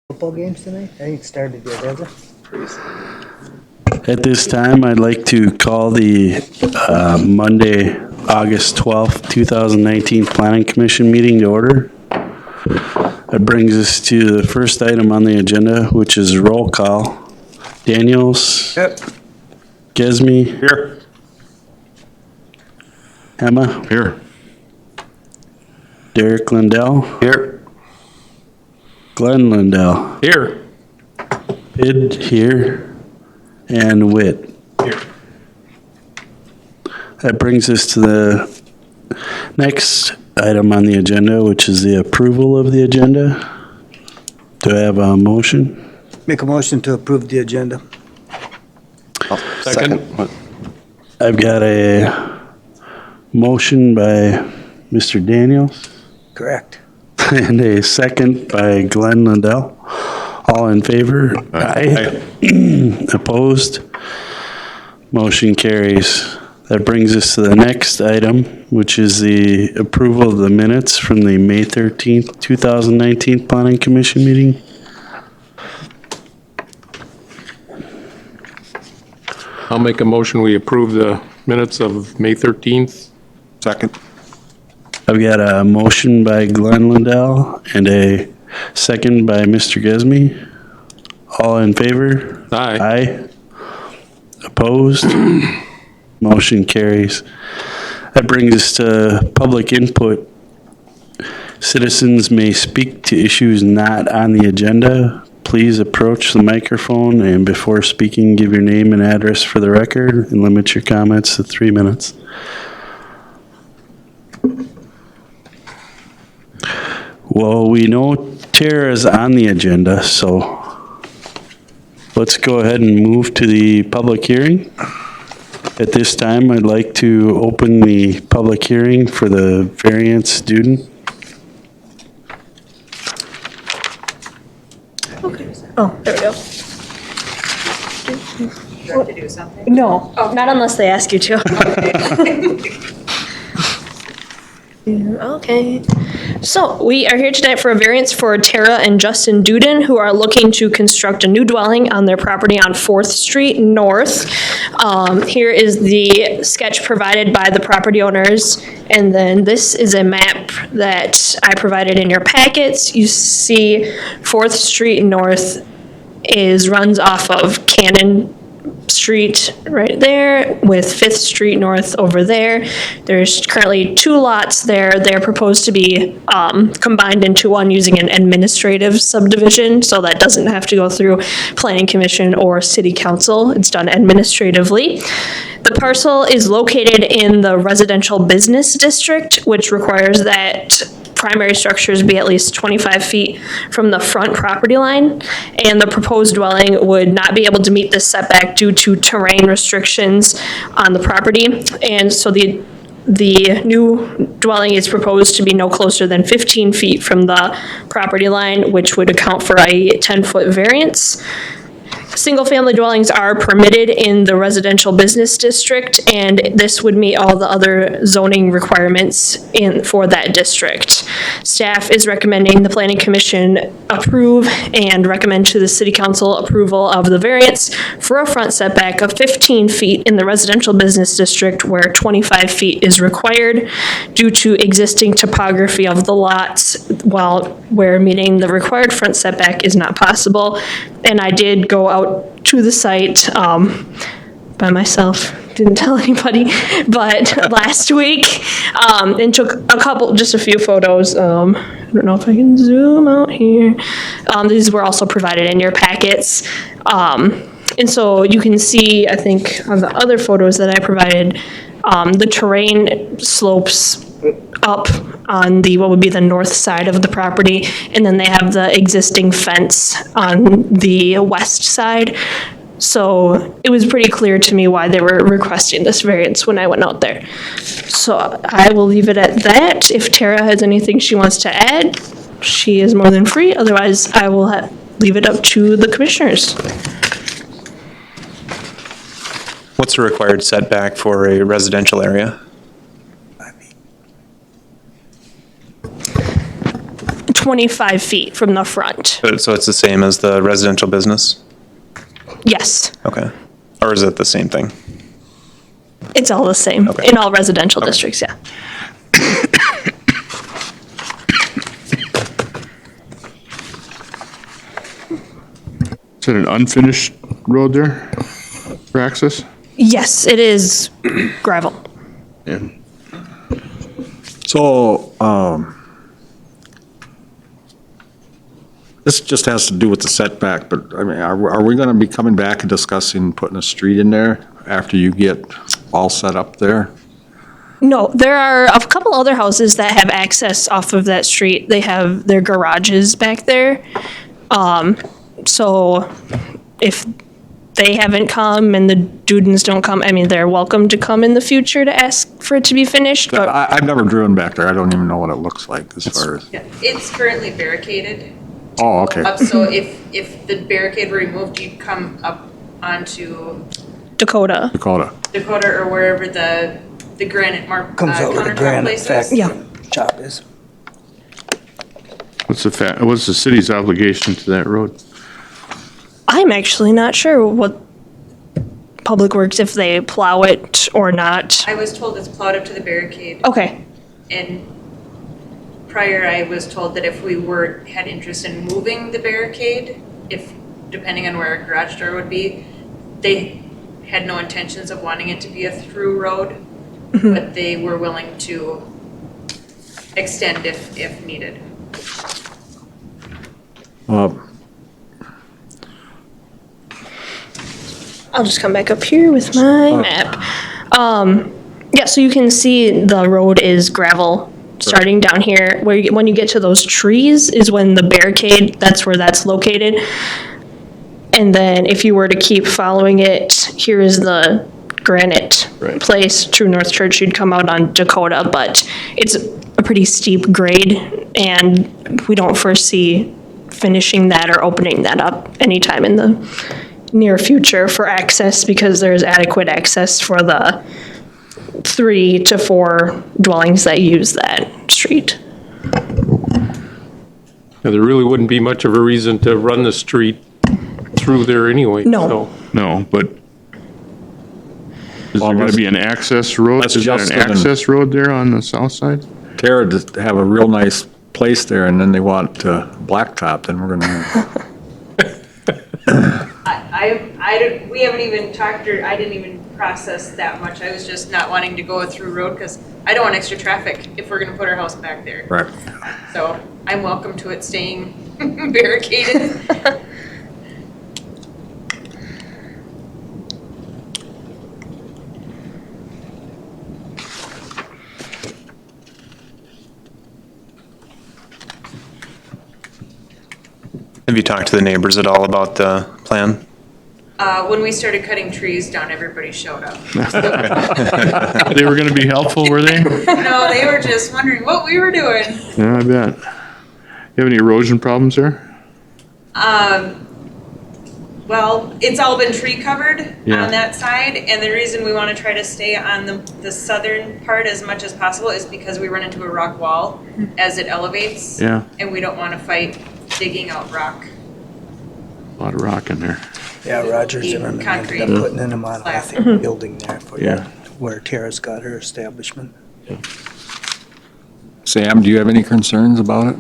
Football games tonight? I ain't started yet, has it? At this time, I'd like to call the Monday, August 12th, 2019 Planning Commission meeting to order. That brings us to the first item on the agenda, which is roll call. Daniels? Yep. Gesme? Here. Emma? Here. Derek Lindell? Here. Glenn Lindell? Here. Id here, and Witt. Here. That brings us to the next item on the agenda, which is the approval of the agenda. Do I have a motion? Make a motion to approve the agenda. Second. I've got a motion by Mr. Daniels Correct. and a second by Glenn Lindell. All in favor? Aye. Opposed? Motion carries. That brings us to the next item, which is the approval of the minutes from the May 13th, 2019 Planning Commission meeting. I'll make a motion, we approve the minutes of May 13th. Second. I've got a motion by Glenn Lindell and a second by Mr. Gesme. All in favor? Aye. Aye. Opposed? Motion carries. That brings us to public input. Citizens may speak to issues not on the agenda. Please approach the microphone and before speaking, give your name and address for the record and limit your comments to 3 minutes. Well, we know Tara's on the agenda, so let's go ahead and move to the public hearing. At this time, I'd like to open the public hearing for the variance student. Okay. Oh, there we go. You have to do something? No, not unless they ask you to. Okay. So we are here tonight for a variance for Tara and Justin Duden, who are looking to construct a new dwelling on their property on 4th Street North. Here is the sketch provided by the property owners, and then this is a map that I provided in your packets. You see 4th Street North runs off of Cannon Street right there with 5th Street North over there. There's currently 2 lots there. They're proposed to be combined into one using an administrative subdivision, so that doesn't have to go through Planning Commission or City Council. It's done administratively. The parcel is located in the residential business district, which requires that primary structures be at least 25 feet from the front property line, and the proposed dwelling would not be able to meet this setback due to terrain restrictions on the property. And so the new dwelling is proposed to be no closer than 15 feet from the property line, which would account for a 10-foot variance. Single-family dwellings are permitted in the residential business district, and this would meet all the other zoning requirements for that district. Staff is recommending the Planning Commission approve and recommend to the City Council approval of the variance for a front setback of 15 feet in the residential business district where 25 feet is required due to existing topography of the lots, where meeting the required front setback is not possible. And I did go out to the site by myself, didn't tell anybody, but last week, and took just a few photos. I don't know if I can zoom out here. These were also provided in your packets. And so you can see, I think, on the other photos that I provided, the terrain slopes up on what would be the north side of the property, and then they have the existing fence on the west side. So it was pretty clear to me why they were requesting this variance when I went out there. So I will leave it at that. If Tara has anything she wants to add, she is more than free. Otherwise, I will leave it up to the commissioners. What's the required setback for a residential area? 25 feet from the front. So it's the same as the residential business? Yes, Okay. Or is it the same thing? it's all the same Okay. in all residential districts, yeah. Is it an unfinished road there for access? Yes, it is gravel. Yeah. So, this just has to do with the setback, but I mean, are we gonna be coming back and discussing putting a street in there after you get all set up there? No, there are a couple other houses that have access off of that street. They have their garages back there. So if they haven't come and the Dudens don't come, I mean, they're welcome to come in the future to ask for it to be finished, but I've never driven back there, I don't even know what it looks like as far as, Yeah, it's currently barricaded. oh, okay. So if the barricade were removed, you'd come up onto Dakota. Dakota. Dakota or wherever the granite Comes over the countertop granite place is. factory. Yeah. Shop is. What's the city's obligation to that road? I'm actually not sure what Public Works, if they plow it or not. I was told it's plowed up to the barricade. Okay, And prior, I was told that if we had interest in moving the barricade, depending on where a garage door would be, they had no intentions of wanting it to be a through road, but they were willing to extend if needed. I'll just come back up here with my map. Yeah, so you can see the road is gravel starting down here. When you get to those trees is when the barricade, that's where that's located. And then if you were to keep following it, here is the granite place, True North Church. You'd come out on Dakota, but it's a pretty steep grade, and we don't foresee finishing that or opening that up anytime in the near future for access, because there's adequate access for the 3 to 4 dwellings that use that street. Yeah, there really wouldn't be much of a reason to run the street through there anyway. No. So No, but is there gonna be an access road? That's Is there an Justin and- access road there on the south side? Tara to have a real nice place there, and then they want to blacktop, then we're gonna, We haven't even talked, or I didn't even process that much. I was just not wanting to go a through road because I don't want extra traffic if we're gonna put our house back there. right. So I'm welcome to it staying barricaded. Have you talked to the neighbors at all about the plan? When we started cutting trees down, everybody showed up. They were gonna be helpful, were they? No, they were just wondering what we were doing. Yeah, I bet. You have any erosion problems there? Well, it's all been tree covered Yeah. on that side, and the reason we want to try to stay on the southern part as much as possible is because we run into a rock wall as it elevates. Yeah. And we don't want to fight digging out rock. A lot of rock in there. Yeah, Roger Zimmerman ended Concrete. up putting in a monolithic building there for Yeah. where Tara's got her establishment. Sam, do you have any concerns about it?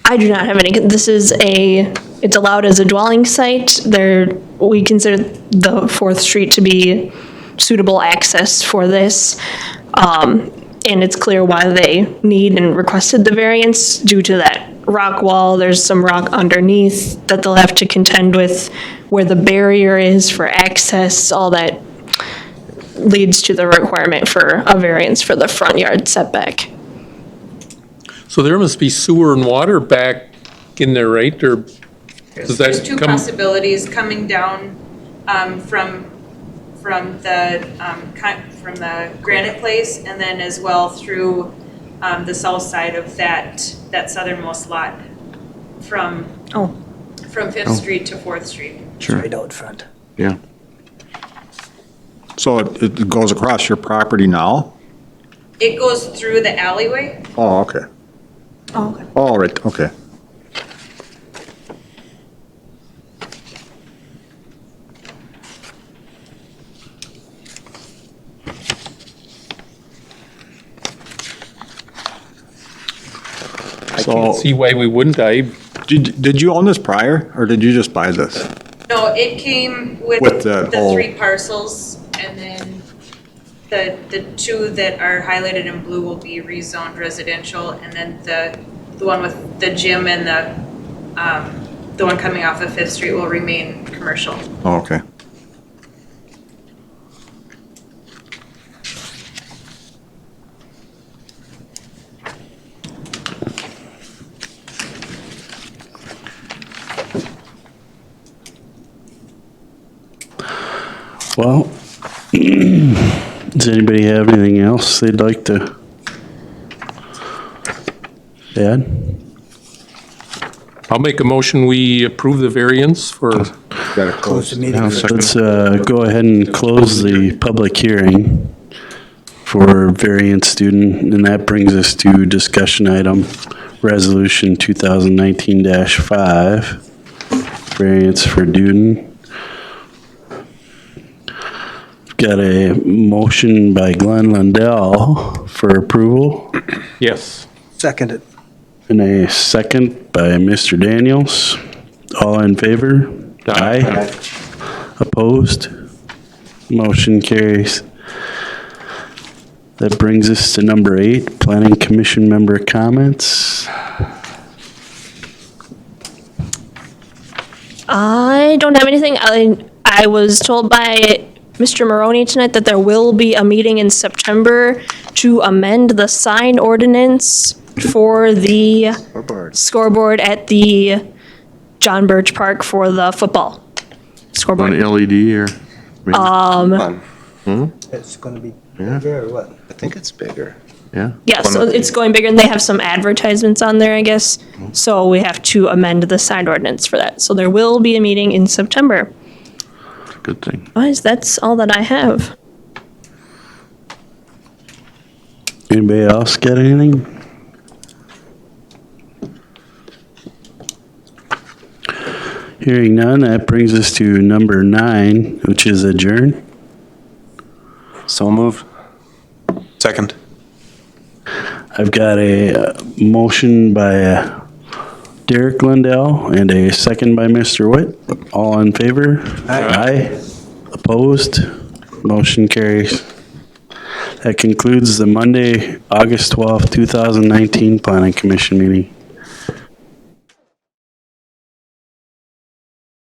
I do not have any, it's allowed as a dwelling site. We consider the 4th Street to be suitable access for this. And it's clear why they need and requested the variance due to that rock wall. There's some rock underneath that they'll have to contend with, where the barrier is for access. All that leads to the requirement for a variance for the front yard setback. So there must be sewer and water back in there, right? Or does that There's two come? possibilities coming down from the granite place, and then as well through the south side of that southernmost lot from Oh. 5th Street to 4th Street. Right out front. Yeah. So it goes across your property now? It goes through the alleyway. Oh, okay. Oh, okay. Oh, right, okay. I can't see why we wouldn't. Did you own this prior, or did you just buy this? No, it came with With the the whole- 3 parcels, and then the 2 that are highlighted in blue will be rezoned residential, and then the one with the gym and the one coming off of Fifth Street will remain commercial. Oh, okay. Well, does anybody have anything else they'd like to add? I'll make a motion, we approve the variance for, Gotta Close close. the meeting. Let's go ahead and close the public hearing for variance student, and that brings us to discussion item, Resolution 2019-5, variance for Duden. Got a motion by Glenn Lundell for approval, yes. Seconded. and a second by Mr. Daniels. All in favor? Aye. Opposed? Motion carries. That brings us to number 8, Planning Commission member comments. I don't have anything. I was told by Mr. Maroney tonight that there will be a meeting in September to amend the sign ordinance for the scoreboard at the John Birch Park for the football On scoreboard. LED or? It's gonna be bigger or what? I think it's bigger. Yeah. Yeah, so it's going bigger, and they have some advertisements on there, I guess. So we have to amend the sign ordinance for that. So there will be a meeting in September. Good thing. Otherwise, that's all that I have. Anybody else got anything? Hearing none, that brings us to number 9, which is adjourn. So moved. Second. I've got a motion by Derek Lundell and a second by Mr. Witt. All in favor? Aye. Opposed? Motion carries. That concludes the Monday, August 12th, 2019 Planning Commission meeting.